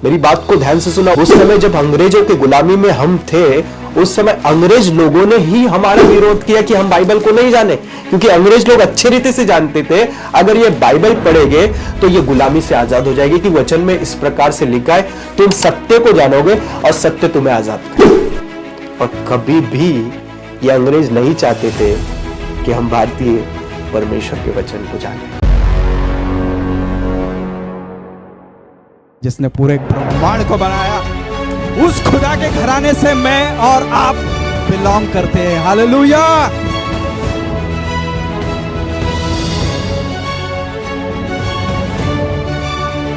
मेरी बात को ध्यान से सुना। उस समय जब अंग्रेजों की गुलामी में हम थे, उस समय अंग्रेज लोगों ने ही हमारा विरोध किया कि हम बाइबल को नहीं जाने, क्योंकि अंग्रेज लोग अच्छे रीति से जानते थे अगर ये बाइबल पढ़ेंगे तो ये गुलामी से आजाद हो जाएगी, कि वचन में इस प्रकार से लिखा है तुम सत्य को जानोगे और सत्य तुम्हें आजाद करेगा। और कभी भी ये अंग्रेज नहीं चाहते थे कि हम भारतीय परमेश्वर के वचन को जाने। जिसने पूरे ब्रह्मांड को बनाया, उस खुदा के घराने से मैं और आप बिलोंग करते हैं। हालेलुया।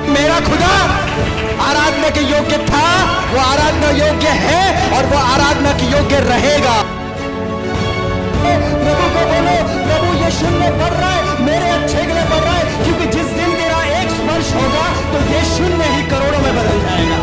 मेरा खुदा आराधना के योग्य था, वो आराधना योग्य है और वो आराधना के योग्य रहेगा। प्रभु को बोलो, प्रभु ये शून्य पढ़ रहा है, मेरे अच्छे के लिए पढ़ रहा है, क्योंकि जिस दिन तेरा एक स्पर्श होगा तो ये शून्य ही करोड़ों में बदल जाएगा।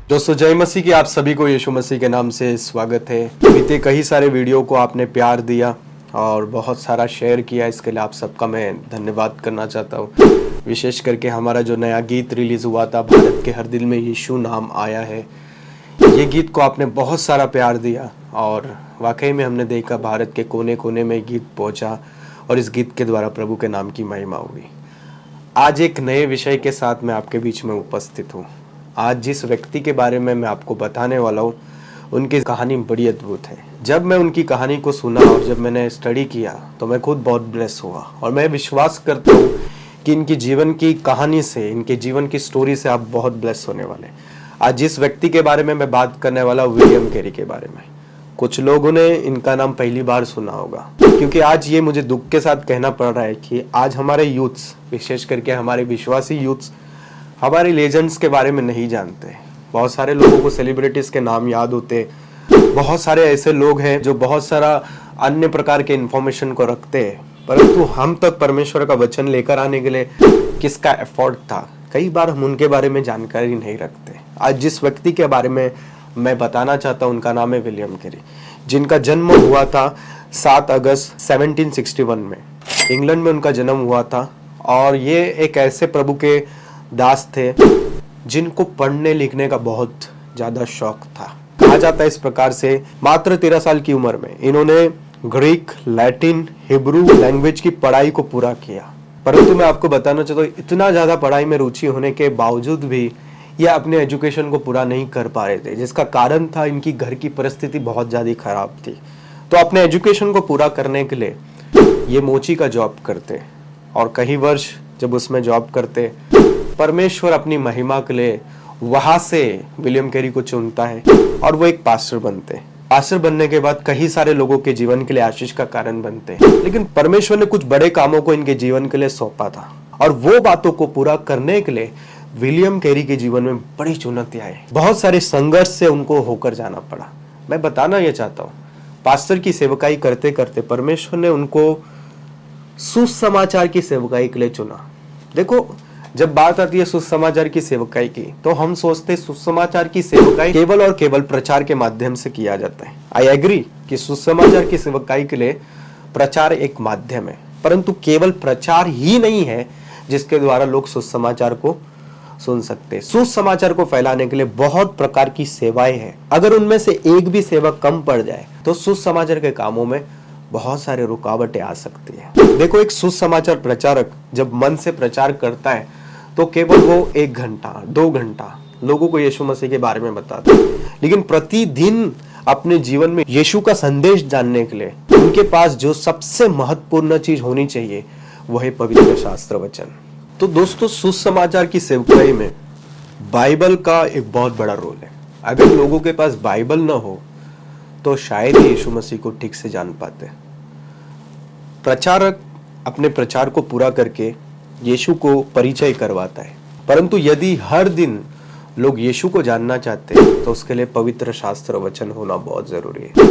दोस्तों जय मसीह की आप सभी को यीशु मसीह के नाम से स्वागत है। बीते कई सारे वीडियो को आपने प्यार दिया और बहुत सारा शेयर किया, इसके लिए आप सबका मैं धन्यवाद करना चाहता हूँ। विशेष करके हमारा जो नया गीत रिलीज हुआ था, भारत के हर दिल में यीशु नाम आया है, ये गीत को आपने बहुत सारा प्यार दिया और वाकई में हमने देखा भारत के कोने कोने में गीत पहुंचा और इस गीत के द्वारा प्रभु के नाम की महिमा हुई। आज एक नए विषय के साथ मैं आपके बीच में उपस्थित हूँ। आज जिस व्यक्ति के बारे में मैं आपको बताने वाला हूँ, उनकी कहानी बड़ी अद्भुत है। जब मैं उनकी कहानी को सुना और जब मैंने स्टडी किया तो मैं खुद बहुत ब्लेस हुआ और मैं विश्वास करता हूँ कि इनकी जीवन की कहानी से, इनके जीवन की स्टोरी से आप बहुत ब्लेस होने वाले। आज जिस व्यक्ति के बारे में मैं बात करने वाला हूँ, विलियम कैरी के बारे में। कुछ लोगों ने इनका नाम पहली बार सुना होगा, क्योंकि आज ये मुझे दुख के साथ कहना पड़ रहा है कि आज हमारे यूथ्स, विशेष करके हमारे विश्वासी यूथ्स, हमारे लेजेंड्स के बारे में नहीं जानते। बहुत सारे लोगों को सेलिब्रिटीज के नाम याद होते, बहुत सारे ऐसे लोग हैं जो बहुत सारा अन्य प्रकार के इंफॉर्मेशन को रखते हैं, परंतु हम तक परमेश्वर का वचन लेकर आने के लिए किसका एफर्ट था, कई बार हम उनके बारे में जानकारी नहीं रखते। आज जिस व्यक्ति के बारे में मैं बताना चाहता हूँ, उनका नाम है विलियम कैरी, जिनका जन्म हुआ था 7 अगस्त 1761 में। इंग्लैंड में उनका जन्म हुआ था और ये एक ऐसे प्रभु के दास थे जिनको पढ़ने लिखने का बहुत ज्यादा शौक था। कहा जाता है इस प्रकार से, मात्र 13 साल की उम्र में इन्होंने ग्रीक, लैटिन, हिब्रू लैंग्वेज की पढ़ाई को पूरा किया। परंतु मैं आपको बताना चाहता हूँ, इतना ज्यादा पढ़ाई में रुचि होने के बावजूद भी ये अपने एजुकेशन को पूरा नहीं कर पा रहे थे, जिसका कारण था इनकी घर की परिस्थिति बहुत ज्यादा खराब थी। तो अपने एजुकेशन को पूरा करने के लिए ये मोची का जॉब करते और कई वर्ष जब उसमें जॉब करते, परमेश्वर अपनी महिमा के लिए वहां से विलियम कैरी को चुनता है और वो एक पास्टर बनते। पास्टर बनने के बाद कई सारे लोगों के जीवन के लिए आशीष का कारण बनते हैं, लेकिन परमेश्वर ने कुछ बड़े कामों को इनके जीवन के लिए सौंपा था और वो बातों को पूरा करने के लिए विलियम कैरी के जीवन में बड़ी चुनौतियां आई। बहुत सारे संघर्ष से उनको होकर जाना पड़ा। मैं बताना यह चाहता हूँ, पास्टर की सेवकाई करते करते परमेश्वर ने उनको सुसमाचार की सेवकाई के लिए चुना। देखो, जब बात आती है सुसमाचार की सेवकाई की, तो हम सोचते सुसमाचार की सेवकाई केवल और केवल प्रचार के माध्यम से किया जाता है। आई एग्री कि सुसमाचार की सेवकाई के लिए प्रचार एक माध्यम है, परंतु केवल प्रचार ही नहीं है जिसके द्वारा लोग सुसमाचार को सुन सकते। सुसमाचार को फैलाने के लिए बहुत प्रकार की सेवाएं हैं। अगर उनमें से एक भी सेवा कम पड़ जाए तो सुसमाचार के कामों में बहुत सारे रुकावटें आ सकती है। देखो, एक सुसमाचार प्रचारक जब मन से प्रचार करता है तो केवल वो 1 घंटा 2 घंटा लोगों को यीशु मसीह के बारे में बताता है, लेकिन प्रतिदिन अपने जीवन में यीशु का संदेश जानने के लिए उनके पास जो सबसे महत्वपूर्ण चीज होनी चाहिए वो है पवित्र शास्त्र वचन। तो दोस्तों, सुसमाचार की सेवकाई में बाइबल का एक बहुत बड़ा रोल है। अगर लोगों के पास बाइबल ना हो तो शायद यीशु मसीह को ठीक से जान पाते। प्रचारक अपने प्रचार को पूरा करके यीशु को परिचय करवाता है, परंतु यदि हर दिन लोग यीशु को जानना चाहते हैं तो उसके लिए पवित्र शास्त्र वचन होना बहुत जरूरी है।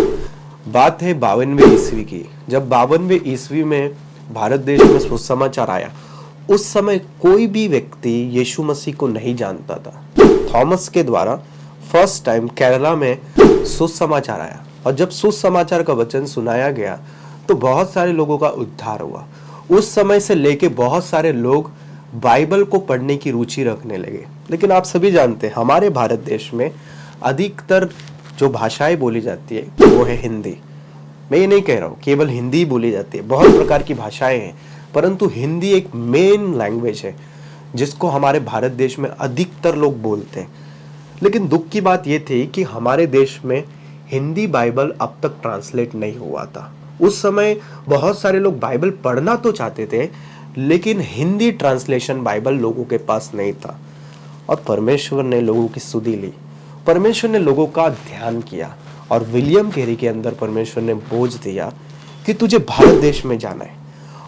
बात है 52वें ईस्वी की। जब 52वें ईस्वी में भारत देश में सुसमाचार आया, उस समय कोई भी व्यक्ति यीशु मसीह को नहीं जानता था। थॉमस के द्वारा फर्स्ट टाइम केरला में सुसमाचार आया और जब सुसमाचार का वचन सुनाया गया तो बहुत सारे लोगों का उद्धार हुआ। उस समय से लेके बहुत सारे लोग बाइबल को पढ़ने की रुचि रखने लगे। लेकिन आप सभी जानते हैं हमारे भारत देश में अधिकतर जो भाषाएं बोली जाती है वो है हिंदी। मैं ये नहीं कह रहा हूँ केवल हिंदी ही बोली जाती है, बहुत प्रकार की भाषाएं हैं, परंतु हिंदी एक मेन लैंग्वेज है जिसको हमारे भारत देश में अधिकतर लोग बोलते हैं। लेकिन दुख की बात यह थी कि हमारे देश में हिंदी बाइबल अब तक ट्रांसलेट नहीं हुआ था। उस समय बहुत सारे लोग बाइबल पढ़ना तो चाहते थे, लेकिन हिंदी ट्रांसलेशन बाइबल लोगों के पास नहीं था। और परमेश्वर ने लोगों की सुधि ली, परमेश्वर ने लोगों का ध्यान किया और विलियम कैरी के अंदर परमेश्वर ने बोझ दिया कि तुझे भारत देश में जाना है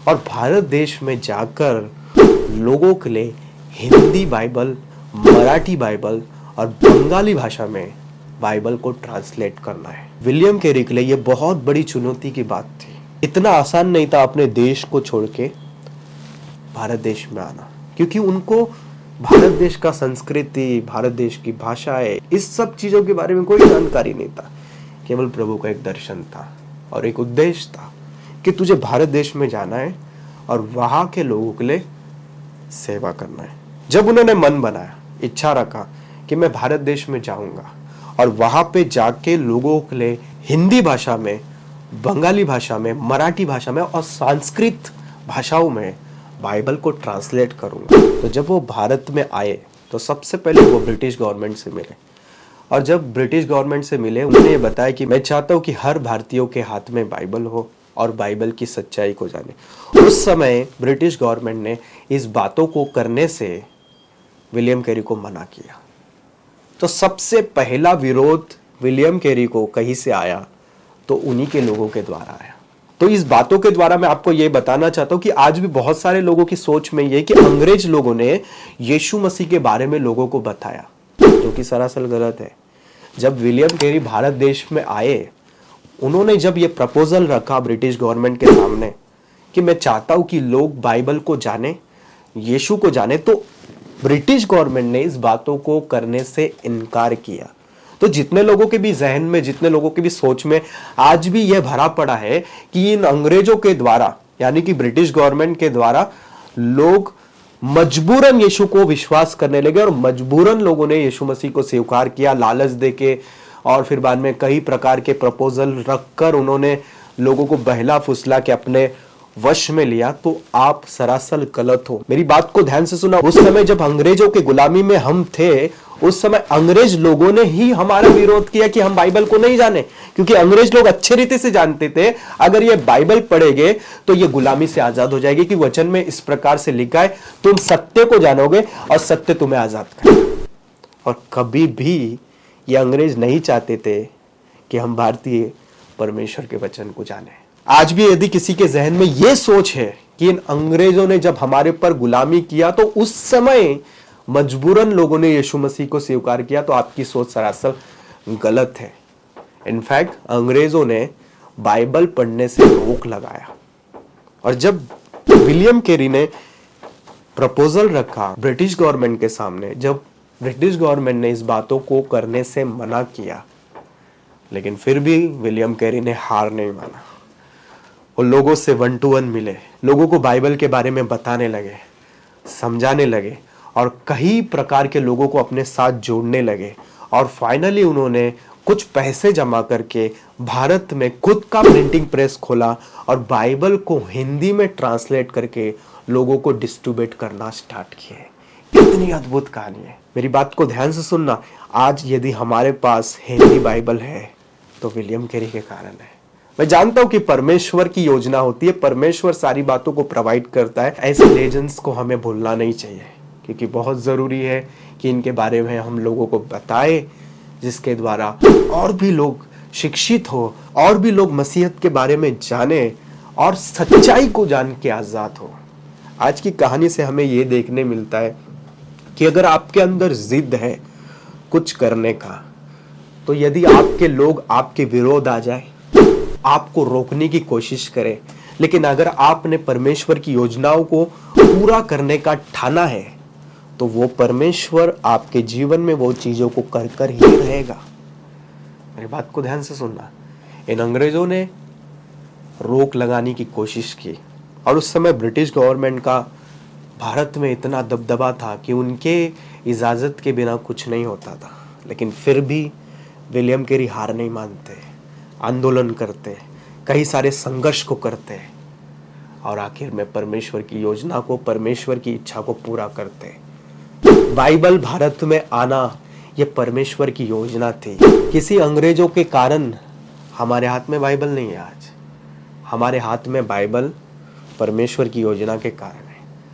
और भारत देश में जाकर लोगों के लिए हिंदी बाइबल, मराठी बाइबल और बंगाली भाषा में बाइबल को ट्रांसलेट करना है। विलियम कैरी के लिए यह बहुत बड़ी चुनौती की बात थी। इतना आसान नहीं था अपने देश को छोड़ के भारत देश में आना, क्योंकि उनको भारत देश का संस्कृति, भारत देश की भाषाएं, इस सब चीजों के बारे में कोई जानकारी नहीं था। केवल प्रभु का एक दर्शन था और एक उद्देश्य था कि तुझे भारत देश में जाना है और वहां के लोगों के लिए सेवा करना है। जब उन्होंने मन बनाया, इच्छा रखा कि मैं भारत देश में जाऊंगा और वहां पे जाके लोगों के लिए हिंदी भाषा में, बंगाली भाषा में, मराठी भाषा में और संस्कृत भाषाओं में बाइबल को ट्रांसलेट करूंगा, तो जब वो भारत में आए तो सबसे पहले वो ब्रिटिश गवर्नमेंट से मिले। और जब ब्रिटिश गवर्नमेंट से मिले, उन्होंने ये बताया कि मैं चाहता हूं कि हर भारतीयों के हाथ में बाइबल हो और बाइबल की सच्चाई को जाने। उस समय ब्रिटिश गवर्नमेंट ने इस बातों को करने से विलियम कैरी को मना किया। तो सबसे पहला विरोध विलियम कैरी को कहीं से आया, तो उन्हीं के लोगों के द्वारा आया। तो इस बातों के द्वारा मैं आपको ये बताना चाहता हूं कि आज भी बहुत सारे लोगों की सोच में ये कि अंग्रेज लोगों ने यीशु मसीह के बारे में लोगों को बताया, जो कि सरासर गलत है। जब विलियम कैरी भारत देश में आए, उन्होंने जब ये प्रपोजल रखा ब्रिटिश गवर्नमेंट के सामने कि मैं चाहता हूं कि लोग बाइबल को जाने, यीशु को जाने, तो ब्रिटिश गवर्नमेंट ने इस बातों को करने से इनकार किया। तो जितने लोगों के भी जहन में, जितने लोगों की भी सोच में आज भी यह भरा पड़ा है कि इन अंग्रेजों के द्वारा, यानी कि ब्रिटिश गवर्नमेंट के द्वारा लोग मजबूरन यीशु को विश्वास करने लगे और मजबूरन लोगों ने यीशु मसीह को स्वीकार किया, लालच देके, और फिर बाद में कई प्रकार के प्रपोजल रखकर उन्होंने लोगों को बहला फुसला के अपने वश में लिया। तो आप सरासर गलत हो। मेरी बात को ध्यान से सुना। उस समय जब अंग्रेजों के गुलामी में हम थे, उस समय अंग्रेज लोगों ने ही हमारा विरोध किया कि हम बाइबल को नहीं जाने, क्योंकि अंग्रेज लोग अच्छे रीति से जानते थे अगर ये बाइबल पढ़ेंगे तो ये गुलामी से आजाद हो जाएगी, कि वचन में इस प्रकार से लिखा है, तुम सत्य को जानोगे और सत्य तुम्हें आजाद करेगा। और कभी भी ये अंग्रेज नहीं चाहते थे कि हम भारतीय परमेश्वर के वचन को जाने। आज भी यदि किसी के जहन में यह सोच है कि इन अंग्रेजों ने जब हमारे पर गुलामी किया तो उस समय मजबूरन लोगों ने यीशु मसीह को स्वीकार किया, तो आपकी सोच सरासर गलत है। इनफैक्ट अंग्रेजों ने बाइबल पढ़ने से रोक लगाया। और जब विलियम कैरी ने प्रपोजल रखा ब्रिटिश गवर्नमेंट के सामने, जब ब्रिटिश गवर्नमेंट ने इस बातों को करने से मना किया, लेकिन फिर भी विलियम कैरी ने हार नहीं माना। वो लोगों से 1 to 1 मिले, लोगों को बाइबल के बारे में बताने लगे, समझाने लगे और कई प्रकार के लोगों को अपने साथ जोड़ने लगे। और फाइनली उन्होंने कुछ पैसे जमा करके भारत में खुद का प्रिंटिंग प्रेस खोला और बाइबल को हिंदी में ट्रांसलेट करके लोगों को डिस्ट्रीब्यूट करना स्टार्ट किए। कितनी अद्भुत कहानी है। मेरी बात को ध्यान से सुनना। आज यदि हमारे पास हिंदी बाइबल है तो विलियम कैरी के कारण है। मैं जानता हूं कि परमेश्वर की योजना होती है, परमेश्वर सारी बातों को प्रोवाइड करता है। ऐसे लेजेंड्स को हमें भूलना नहीं चाहिए, क्योंकि बहुत जरूरी है कि इनके बारे में हम लोगों को बताएं, जिसके द्वारा और भी लोग शिक्षित हो, और भी लोग मसीहत के बारे में जाने और सच्चाई को जान के आजाद हो। आज की कहानी से हमें यह देखने मिलता है कि अगर आपके अंदर जिद है कुछ करने का, तो यदि आपके लोग आपके विरोध आ जाए, आपको रोकने की कोशिश करें, लेकिन अगर आपने परमेश्वर की योजनाओं को पूरा करने का ठाना है, तो वो परमेश्वर आपके जीवन में वो चीजों को कर कर ही रहेगा। मेरी बात को ध्यान से सुनना। इन अंग्रेजों ने रोक लगाने की कोशिश की और उस समय ब्रिटिश गवर्नमेंट का भारत में इतना दबदबा था कि उनके इजाज़त के बिना कुछ नहीं होता था, लेकिन फिर भी विलियम कैरी हार नहीं मानते, आंदोलन करते, कई सारे संघर्ष को करते और आखिर में परमेश्वर की योजना को, परमेश्वर की इच्छा को पूरा करते। बाइबल भारत में आना ये परमेश्वर की योजना थी। किसी अंग्रेजों के कारण हमारे हाथ में बाइबल नहीं है आज, हमारे हाथ में बाइबल परमेश्वर की योजना के कारण है।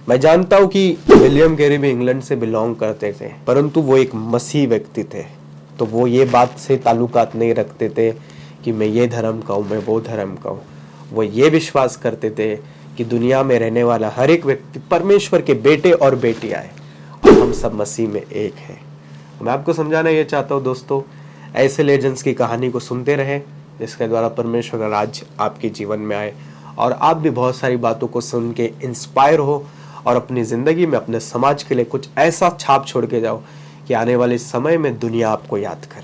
मैं जानता हूं कि विलियम कैरी भी इंग्लैंड से बिलोंग करते थे, परंतु वो एक मसीह व्यक्ति थे, तो वो ये बात से ताल्लुकात नहीं रखते थे कि मैं ये धर्म का हूँ, मैं वो धर्म का हूँ। वो ये विश्वास करते थे कि दुनिया में रहने वाला हर एक व्यक्ति परमेश्वर के बेटे और बेटियां है और हम सब मसीह में एक है। मैं आपको समझाना ये चाहता हूँ दोस्तों, ऐसे लेजेंड्स की कहानी को सुनते रहें जिसके द्वारा परमेश्वर का राज आपके जीवन में आए और आप भी बहुत सारी बातों को सुन के इंस्पायर हो और अपनी ज़िंदगी में, अपने समाज के लिए कुछ ऐसा छाप छोड़ के जाओ कि आने वाले समय में दुनिया आपको याद करे।